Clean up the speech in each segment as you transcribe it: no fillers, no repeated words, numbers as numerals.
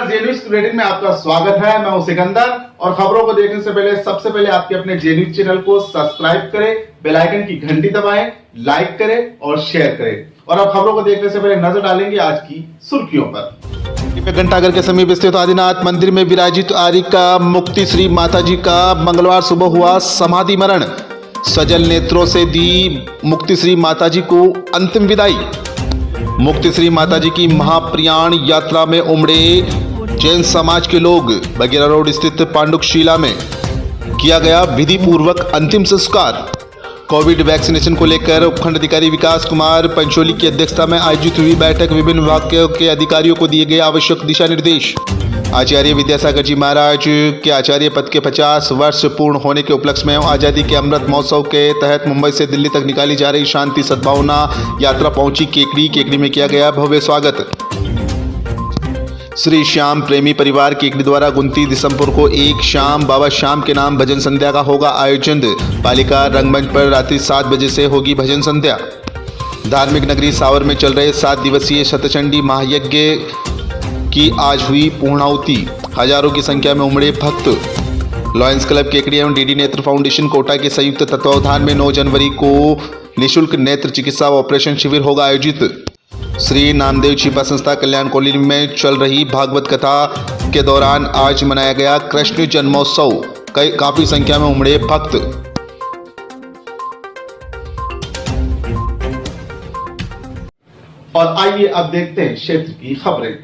नमस्कार, जे news bulletin में आपका स्वागत है। मैं हूं सिकंदर और खबरों को देखने से पहले सबसे पहले आपके अपने जे न्यूज चैनल को सब्सक्राइब करें, बेल आइकन की घंटी दबाएं, लाइक करें और शेयर करें। और अब खबरों को देखने से पहले नजर डालेंगे आज की सुर्खियों पर। घंटाघर के समीप स्थित आदिनाथ मंदिर में विराजित आरिका मुक्ति श्री माताजी का मंगलवार सुबह हुआ समाधि मरण। सजल नेत्रों से दी मुक्ति श्री माताजी को अंतिम विदाई। मुक्ति श्री माताजी की महाप्रयाण यात्रा में उमड़े जैन समाज के लोग। बगेरा रोड स्थित पांडुकशिला में किया गया विधि पूर्वक अंतिम संस्कार। कोविड वैक्सीनेशन को लेकर उपखंड अधिकारी विकास कुमार पंचोली की अध्यक्षता में आयोजित हुई बैठक। विभिन्न विभागों के अधिकारियों को दिए गए आवश्यक दिशा निर्देश। आचार्य विद्यासागर जी महाराज के आचार्य पद के 50 वर्ष पूर्ण होने के उपलक्ष्य में आज़ादी के अमृत महोत्सव के तहत मुंबई से दिल्ली तक निकाली जा रही शांति सद्भावना यात्रा पहुंची केकड़ी में किया गया भव्य स्वागत। श्री श्याम प्रेमी परिवार केकड़ी द्वारा 29 दिसंबर को एक शाम बाबा श्याम के नाम भजन संध्या का होगा आयोजन। पालिका रंगमंच पर रात्रि 7 बजे से होगी भजन संध्या। धार्मिक नगरी सावर में चल रहे 7 दिवसीय शतचंडी महायज्ञ की आज हुई पूर्णाहुति। हजारों की संख्या में उमड़े भक्त। लॉयंस क्लब केकड़ी एवं डीडी नेत्र फाउंडेशन कोटा के संयुक्त तत्वावधान में 9 जनवरी को निःशुल्क नेत्र चिकित्सा ऑपरेशन शिविर होगा आयोजित। श्री नामदेव छिपा संस्था कल्याण कॉलोनी में चल रही भागवत कथा के दौरान आज मनाया गया कृष्ण जन्मोत्सव। काफी संख्या में उमड़े भक्त। और आइए अब देखते हैं क्षेत्र की खबरें।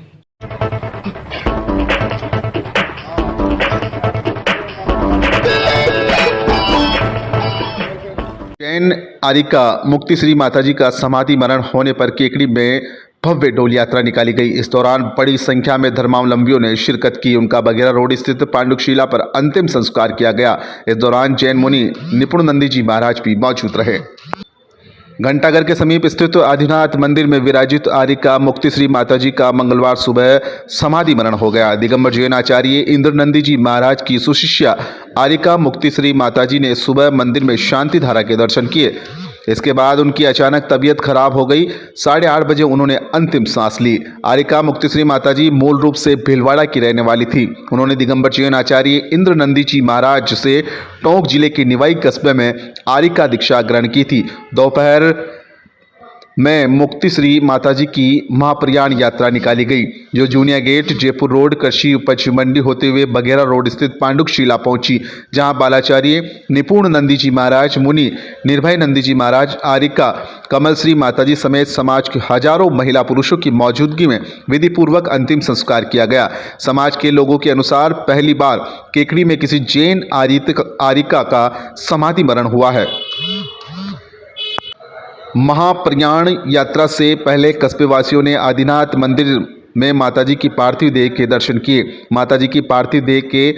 जैन आरिका मुक्ति श्री माताजी का समाधि मरण होने पर केकड़ी में भव्य डोल यात्रा निकाली गई। इस दौरान बड़ी संख्या में धर्मावलंबियों ने शिरकत की। उनका बगेरा रोड स्थित पांडुकशिला पर अंतिम संस्कार किया गया। इस दौरान जैन मुनि निपुण नंदी जी महाराज भी मौजूद रहे। घंटाघर के समीप स्थित आदिनाथ मंदिर में विराजित आरिका मुक्ति श्री माताजी का मंगलवार सुबह समाधि मरण हो गया। दिगंबर जैन आचार्य इंद्र नंदी जी महाराज की सुशिष्या आरिका मुक्ति श्री माताजी ने सुबह मंदिर में शांति धारा के दर्शन किए। इसके बाद उनकी अचानक तबीयत खराब हो गई। 8:30 बजे उन्होंने अंतिम सांस ली। आरिका मुक्ति श्री माताजी मूल रूप से भीलवाड़ा की रहने वाली थी। उन्होंने दिगंबर जैन आचार्य इंद्र नंदी जी महाराज से टोंक जिले के निवाई कस्बे में आरिका दीक्षा ग्रहण की थी। दोपहर में मुक्ति श्री माताजी की महाप्रयाण यात्रा निकाली गई, जो जूनिया गेट, जयपुर रोड, कृषि उपज मंडी होते हुए बगेरा रोड स्थित पांडुकशिला पहुंची, जहां बालाचार्य निपुण नंदी जी महाराज, मुनि निर्भय नंदी जी महाराज, आरिका कमल श्री माताजी समेत समाज के हजारों महिला पुरुषों की मौजूदगी में विधि पूर्वक अंतिम संस्कार किया गया। समाज के लोगों के अनुसार पहली बार केकड़ी में किसी जैन आरिका का समाधि मरण हुआ है। महाप्रयाण यात्रा से पहले कस्बे वासियों ने आदिनाथ मंदिर में माताजी की पार्थिव देह के दर्शन किए। माताजी की पार्थिव देह के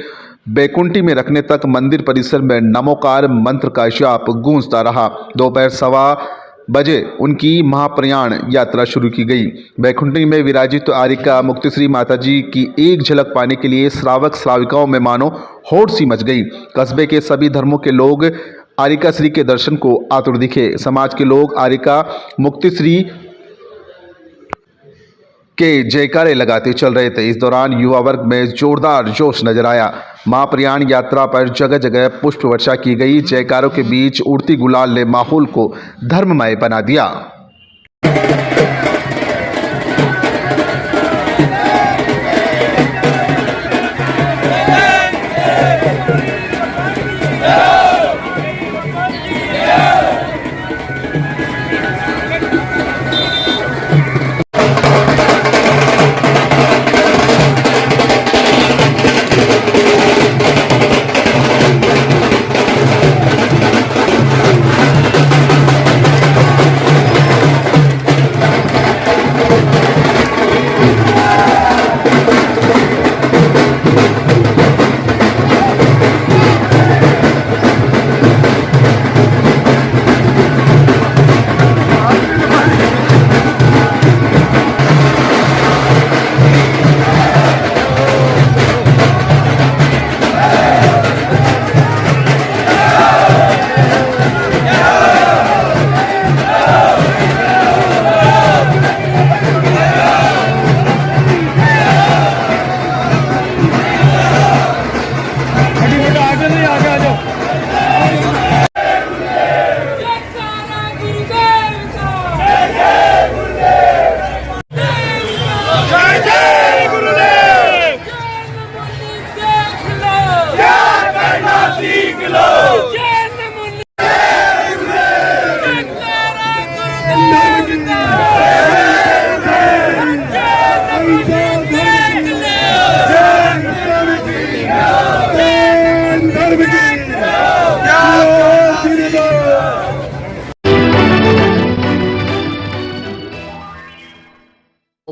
बैकुंठी में रखने तक मंदिर परिसर में नमोकार मंत्र का जाप गूंजता रहा। दोपहर 1:15 बजे उनकी महाप्रयाण यात्रा शुरू की गई। बैकुंठी में विराजित आरिका मुक्ति श्री माताजी की एक झलक पाने के लिए श्रावक श्राविकाओं में मानो होड़ सी मच गई। कस्बे के सभी धर्मों के लोग आरिका श्री के दर्शन को आतुर दिखे। समाज के लोग आरिका मुक्ति श्री के जयकारे लगाते चल रहे थे। इस दौरान युवा वर्ग में जोरदार जोश नजर आया। महाप्रयाण यात्रा पर जगह जगह पुष्प वर्षा की गई। जयकारों के बीच उड़ती गुलाल ने माहौल को धर्ममय बना दिया।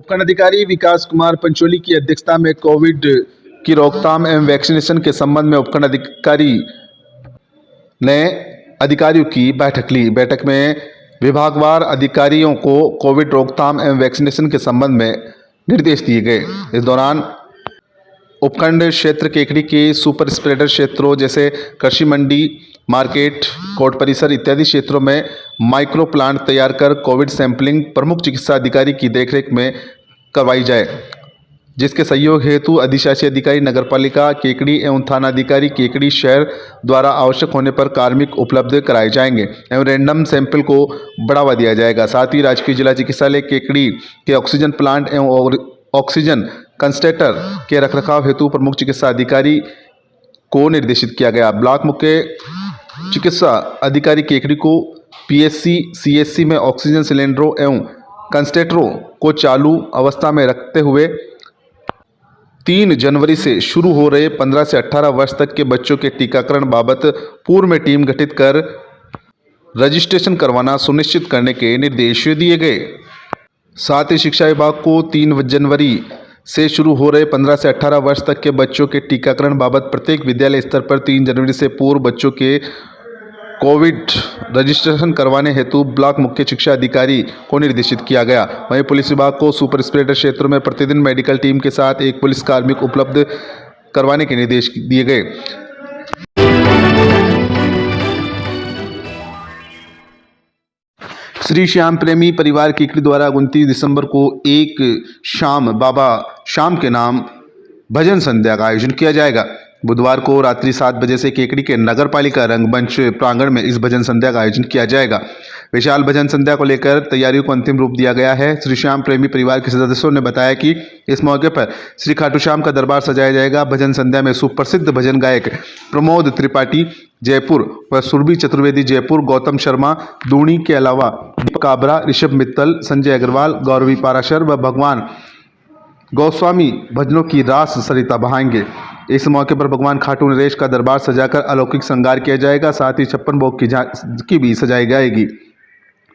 उपखंड अधिकारी विकास कुमार पंचोली की अध्यक्षता में कोविड की रोकथाम एवं वैक्सीनेशन के संबंध में उपखंड अधिकारी ने अधिकारियों की बैठक ली। बैठक में विभागवार अधिकारियों को कोविड रोकथाम एवं वैक्सीनेशन के संबंध में निर्देश दिए गए। इस दौरान उपखंड क्षेत्र केकड़ी के सुपर स्प्रेडर क्षेत्रों जैसे कृषि मंडी, मार्केट, कोर्ट परिसर इत्यादि क्षेत्रों में माइक्रो प्लांट तैयार कर कोविड सैंपलिंग प्रमुख चिकित्सा अधिकारी की देखरेख में करवाई जाए, जिसके सहयोग हेतु अधिशासी अधिकारी नगरपालिका केकड़ी एवं थाना अधिकारी केकड़ी शहर द्वारा आवश्यक होने पर कार्मिक उपलब्ध कराए जाएंगे एवं रैंडम सैंपल को बढ़ावा दिया जाएगा। साथ ही राजकीय जिला चिकित्सालय केकड़ी के ऑक्सीजन प्लांट एवं ऑक्सीजन कंसंट्रेटर के रखरखाव हेतु प्रमुख चिकित्सा अधिकारी को निर्देशित किया गया। ब्लॉक मुख्य चिकित्सा अधिकारी केकड़ी को पीएससी सीएससी में ऑक्सीजन सिलेंडरों एवं कंसंट्रेटरों को चालू अवस्था में रखते हुए 3 जनवरी से शुरू हो रहे 15 से 18 वर्ष तक के बच्चों के टीकाकरण बाबत पूर्व में टीम गठित कर रजिस्ट्रेशन करवाना सुनिश्चित करने के निर्देश दिए गए। साथ ही शिक्षा विभाग को 3 जनवरी से शुरू हो रहे 15 से 18 वर्ष तक के बच्चों के टीकाकरण बाबत प्रत्येक विद्यालय स्तर पर 3 जनवरी से पूर्व बच्चों के कोविड रजिस्ट्रेशन करवाने हेतु ब्लॉक मुख्य शिक्षा अधिकारी को निर्देशित किया गया। वहीं पुलिस विभाग को सुपर स्प्रेडर क्षेत्रों में प्रतिदिन मेडिकल टीम के साथ एक पुलिस कार्मिक उपलब्ध करवाने के निर्देश दिए गए। श्री श्याम प्रेमी परिवार केकड़ी द्वारा 29 दिसंबर को एक शाम बाबा शाम के नाम भजन संध्या का आयोजन किया जाएगा। बुधवार को रात्रि 7 बजे से केकड़ी के नगर पालिका रंगमंच प्रांगण में इस भजन संध्या का आयोजन किया जाएगा। विशाल भजन संध्या को लेकर तैयारियों को अंतिम रूप दिया गया है। श्री श्याम प्रेमी परिवार के सदस्यों ने बताया कि इस मौके पर श्री खाटू श्याम का दरबार सजाया जाएगा। भजन संध्या में सुप्रसिद्ध भजन गायक प्रमोद त्रिपाठी जयपुर व सुरभि चतुर्वेदी जयपुर, गौतम शर्मा दूणी के अलावा दीपक काबरा, ऋषभ मित्तल, संजय अग्रवाल, गौरवी पाराशर व भगवान गोस्वामी भजनों की रास सरिता बहाएंगे। इस मौके पर भगवान खाटू नरेश का दरबार सजाकर अलौकिक श्रृंगार किया जाएगा। साथ ही 56 भोग की भी सजाई जाएगी।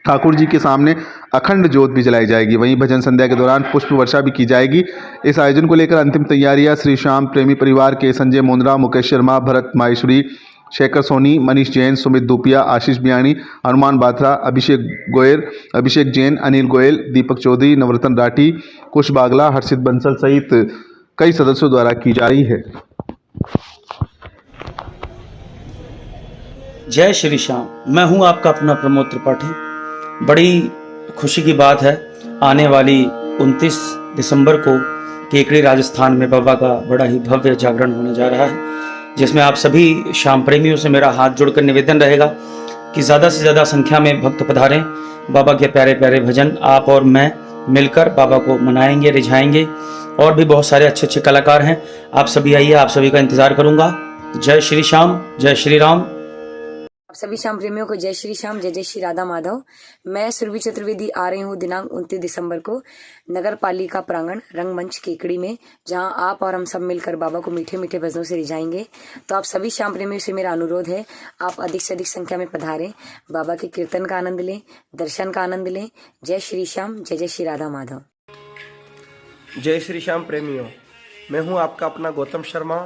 ठाकुर जी के सामने अखंड ज्योत भी जलाई जाएगी। वहीं भजन संध्या के दौरान पुष्प वर्षा भी की जाएगी। इस आयोजन को लेकर अंतिम तैयारियां श्री श्याम प्रेमी परिवार के संजय मुंद्रा, मुकेश शर्मा, भरत माहेश्वरी, शेखर सोनी, मनीष जैन, सुमित दुपिया, आशीष बियाणी, हनुमान बाथरा, अभिषेक गोयल, अभिषेक जैन, अनिल गोयल, दीपक चौधरी, नवरत्न राठी, कुश बागला, हर्षित बंसल सहित कई सदस्यों द्वारा की जा रही है। जय श्री श्याम। मैं हूं आपका अपना प्रमोद त्रिपाठी। बड़ी खुशी की बात है, आने वाली 29 दिसंबर को केकड़ी राजस्थान में बाबा का बड़ा ही भव्य जागरण होने जा रहा है, जिसमें आप सभी श्याम प्रेमियों से मेरा हाथ जोड़कर निवेदन रहेगा कि ज़्यादा से ज़्यादा संख्या में भक्त पधारें। बाबा के प्यारे प्यारे भजन आप और मैं मिलकर बाबा को मनाएंगे, रिझाएंगे। और भी बहुत सारे अच्छे अच्छे कलाकार हैं। आप सभी आइए, आप सभी का इंतजार करूंगा। जय श्री श्याम, जय श्री राम। आप सभी श्याम प्रेमियों को जय श्री श्याम, जय जय श्री राधा माधव। मैं सुरभि चतुर्वेदी आ रही हूँ दिनांक 29 दिसंबर को नगर पालिका प्रांगण रंगमंच केकड़ी में, जहां आप और हम सब मिलकर बाबा को मीठे मीठे भजनों से रिझाएंगे। तो आप सभी श्याम प्रेमियों से मेरा अनुरोध है, आप अधिक से अधिक संख्या में पधारें, बाबा के कीर्तन का आनंद लें, दर्शन का आनंद लें। जय श्री श्याम, जय जय श्री राधा माधव। जय श्री श्याम प्रेमियों, मैं हूं आपका अपना गौतम शर्मा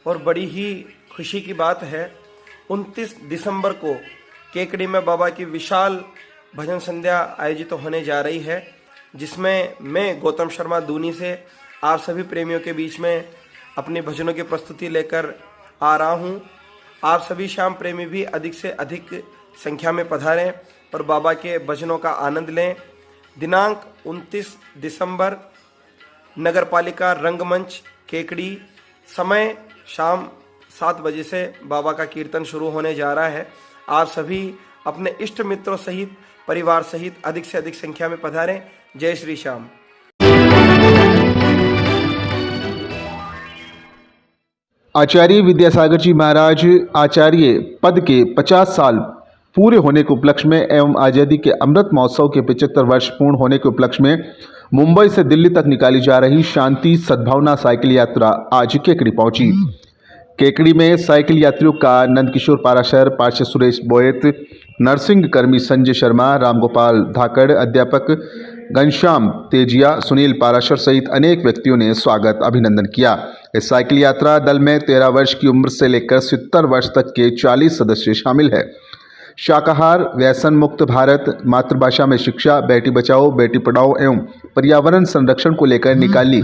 और बड़ी ही खुशी की बात है, 29 दिसंबर को केकड़ी में बाबा की विशाल भजन संध्या आयोजित होने जा रही है, जिसमें मैं गौतम शर्मा दूनी से आप सभी प्रेमियों के बीच में अपनी भजनों की प्रस्तुति लेकर आ रहा हूं। आप सभी श्याम प्रेमी भी अधिक से अधिक संख्या में पधारें और बाबा के भजनों का आनंद लें। दिनांक 29 दिसंबर नगर पालिका रंगमंच केकड़ी, समय शाम 7 बजे से बाबा का कीर्तन शुरू होने जा रहा है। आप सभी अपने इष्ट मित्रों सहित, परिवार सहित अधिक से अधिक संख्या में पधारें। जय श्री श्याम। आचार्य विद्यासागर जी महाराज आचार्य पद के 50 साल पूरे होने के उपलक्ष्य में एवं आज़ादी के अमृत महोत्सव के 75 वर्ष पूर्ण होने के उपलक्ष्य में मुंबई से दिल्ली तक निकाली जा रही शांति सद्भावना साइकिल यात्रा आज केकड़ी पहुंची। केकड़ी में साइकिल यात्रियों का नंदकिशोर पाराशर, पार्षद सुरेश बोयत, नर्सिंग कर्मी संजय शर्मा, रामगोपाल धाकड़, अध्यापक घनश्याम तेजिया, सुनील पाराशर सहित अनेक व्यक्तियों ने स्वागत अभिनंदन किया। इस साइकिल यात्रा दल में 13 वर्ष की उम्र से लेकर 70 वर्ष तक के 40 सदस्य शामिल हैं। शाकाहार, व्यसन मुक्त भारत, मातृभाषा में शिक्षा, बेटी बचाओ बेटी पढ़ाओ एवं पर्यावरण संरक्षण को लेकर निकाली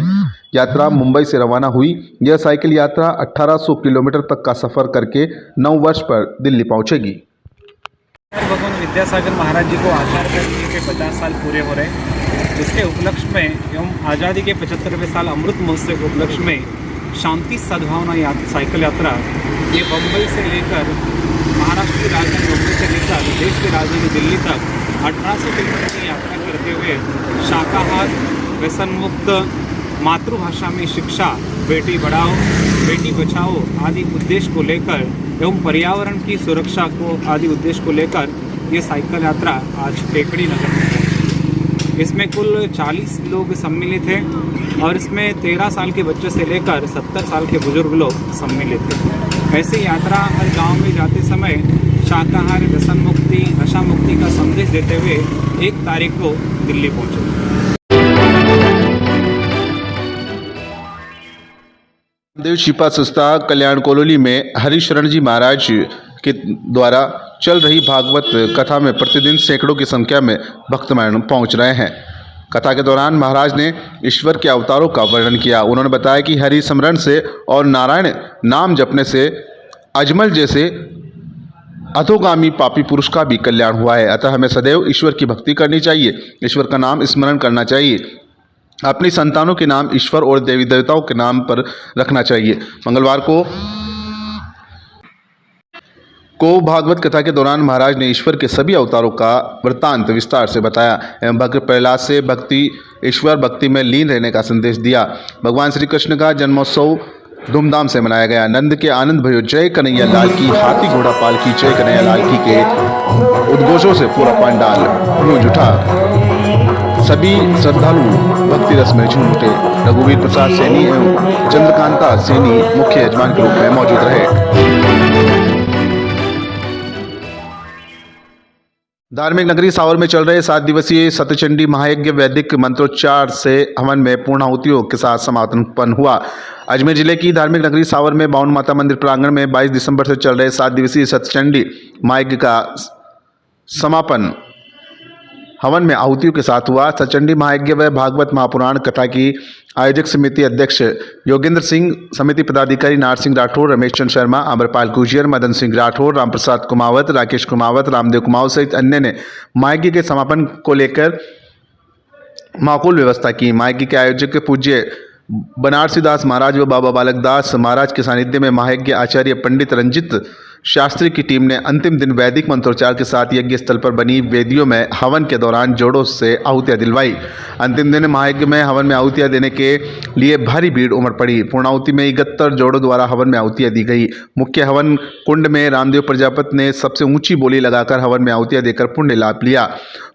यात्रा मुंबई से रवाना हुई। यह साइकिल यात्रा 1800 किलोमीटर तक का सफर करके 9 वर्ष पर दिल्ली पहुंचेगी। भगवान विद्यासागर महाराज जी को आचार्य करने के 50 साल पूरे हो रहे हैं। इसके उपलक्ष्य में एवं आज़ादी के 75वें साल अमृत महोत्सव के उपलक्ष्य में शांति सद्भावना साइकिल यात्रा ये बम्बई से लेकर महाराष्ट्र की राजधानी मुंबई से लेकर देश की राजधानी दिल्ली तक 1800 किलोमीटर की यात्रा करते हुए शाकाहार, व्यसन मुक्त, मातृभाषा में शिक्षा, बेटी बढ़ाओ बेटी बचाओ आदि उद्देश्य को लेकर एवं पर्यावरण की सुरक्षा को आदि उद्देश्य को लेकर ये साइकिल यात्रा आज केकड़ी नगर में है। इसमें कुल 40 लोग सम्मिलित हैं और इसमें 13 साल के बच्चे से लेकर 70 साल के बुजुर्ग लोग सम्मिलित हैं। ऐसी यात्रा हर गांव में जाते समय शाकाहार, व्यसन मुक्ति, नशा मुक्ति का संदेश देते हुए 1 तारीख को दिल्ली पहुँचे। देव शिपा संस्था कल्याण कोलोली में हरिशरण जी महाराज के द्वारा चल रही भागवत कथा में प्रतिदिन सैकड़ों की संख्या में भक्तजन पहुंच रहे हैं। कथा के दौरान महाराज ने ईश्वर के अवतारों का वर्णन किया। उन्होंने बताया कि हरि स्मरण से और नारायण नाम जपने से अजमल जैसे अधोगामी पापी पुरुष का भी कल्याण हुआ है। अतः हमें सदैव ईश्वर की भक्ति करनी चाहिए, ईश्वर का नाम स्मरण करना चाहिए, अपनी संतानों के नाम ईश्वर और देवी देवताओं के नाम पर रखना चाहिए। मंगलवार को भागवत कथा के दौरान महाराज ने ईश्वर के सभी अवतारों का वृत्तांत विस्तार से बताया एवं भक्त प्रहलाद से ईश्वर भक्ति में लीन रहने का संदेश दिया। भगवान श्री कृष्ण का जन्मोत्सव धूमधाम से मनाया गया। नंद के आनंद भयो जय कन्हैया लाल की, हाथी घोड़ा पाल की जय कन्हैया लाल की के उद्घोषों से पूरा पंडाल गूंज उठा। सभी श्रद्धालु भक्ति रस में झूम उठे। रघुवीर प्रसाद सैनी एवं चंद्रकांता सैनी मुख्य यजमान के रूप में मौजूद रहे। धार्मिक नगरी सावर में चल रहे 7 दिवसीय सतचंडी महायज्ञ वैदिक मंत्रोच्चार से हवन में पूर्णाहुतियों के साथ समापन हुआ। अजमेर जिले की धार्मिक नगरी सावर में बावन माता मंदिर प्रांगण में 22 दिसंबर से चल रहे 7 दिवसीय सतचंडी महायज्ञ का समापन हवन में आहुतियों के साथ हुआ। सतचंडी महायज्ञ व भागवत महापुराण कथा की आयोजक समिति अध्यक्ष योगेंद्र सिंह, समिति पदाधिकारी नार सिंह राठौर, रमेश चंद्र शर्मा, अमरपाल गुजियर, मदन सिंह राठौर, रामप्रसाद कुमावत, राकेश कुमावत, रामदेव कुमावत सहित अन्य ने महायज्ञ के समापन को लेकर माकूल व्यवस्था की। महायज्ञ के आयोजक पूज्य बनारसी दास महाराज व बाबा बालक दास महाराज के सानिध्य में महायज्ञ आचार्य पंडित रंजित शास्त्री की टीम ने अंतिम दिन वैदिक मंत्रोच्चार के साथ यज्ञ स्थल पर बनी वेदियों में हवन के दौरान जोड़ों से आहुतियां दिलवाई। अंतिम दिन महायज्ञ में हवन में आहुतियां देने के लिए भारी भीड़ उमड़ पड़ी। पूर्णाहुति में 71 जोड़ों द्वारा हवन में आहुतियां दी गई। मुख्य हवन कुंड में रामदेव प्रजापति ने सबसे ऊंची बोली लगाकर हवन में आहुतियां देकर पुण्य लाभ लिया।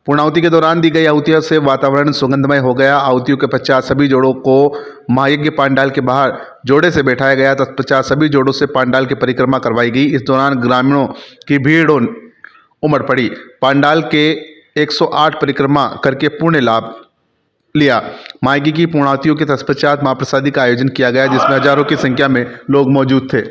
पूर्णाहुति के दौरान दी गई आहुतियों से वातावरण सुगंधमय हो गया। आहुतियों के पश्चात सभी जोड़ों को महायज्ञ पांडाल के बाहर जोड़े से बैठाया गया। तत्पश्चात सभी जोड़ों से पांडाल की परिक्रमा करवाई गई। इस दौरान ग्रामीणों की भीड़ उमड़ पड़ी। पांडाल के 108 परिक्रमा करके पुण्य लाभ लिया। महायज्ञ की पूर्णाहुतियों के तत्पश्चात महाप्रसादी का आयोजन किया गया, जिसमें हजारों की संख्या में लोग मौजूद थे।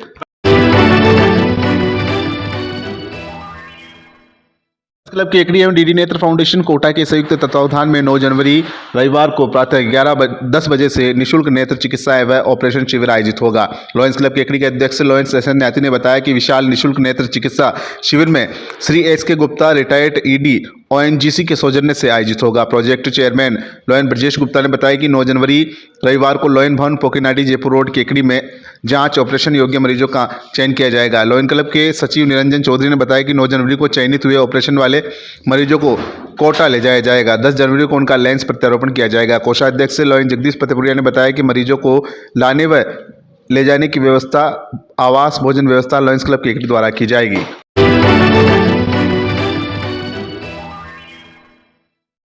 क्लब केकड़ी एवं डीडी नेत्र फाउंडेशन कोटा के संयुक्त तत्वावधान में 9 जनवरी रविवार को प्रातः 10 बजे से निःशुल्क नेत्र चिकित्सा एवं ऑपरेशन शिविर आयोजित होगा। लॉयंस क्लब केकड़ी के अध्यक्ष लॉयंस एसएन न्याती ने बताया कि विशाल निःशुल्क नेत्र चिकित्सा शिविर में Shri SK. Gupta retired ED ONGC के सौजन्य से आयोजित होगा। Project chairman lion Brajesh Gupta ने बताया कि 9 जनवरी रविवार को लॉयन भवन पोकीनाडी जयपुर रोड केकड़ी में जांच ऑपरेशन योग्य मरीजों का चयन किया जाएगा। लॉयन क्लब के सचिव निरंजन चौधरी ने बताया कि 9 जनवरी को चयनित हुए ऑपरेशन वाले मरीजों को कोटा ले जाया जाएगा। 10 जनवरी को उनका लेंस प्रत्यारोपण किया जाएगा। कोषाध्यक्ष लॉयन जगदीश फतेहपुरिया ने बताया कि मरीजों को लाने व ले जाने की व्यवस्था, आवास, भोजन व्यवस्था लॉयंस क्लब केकड़ी द्वारा की जाएगी।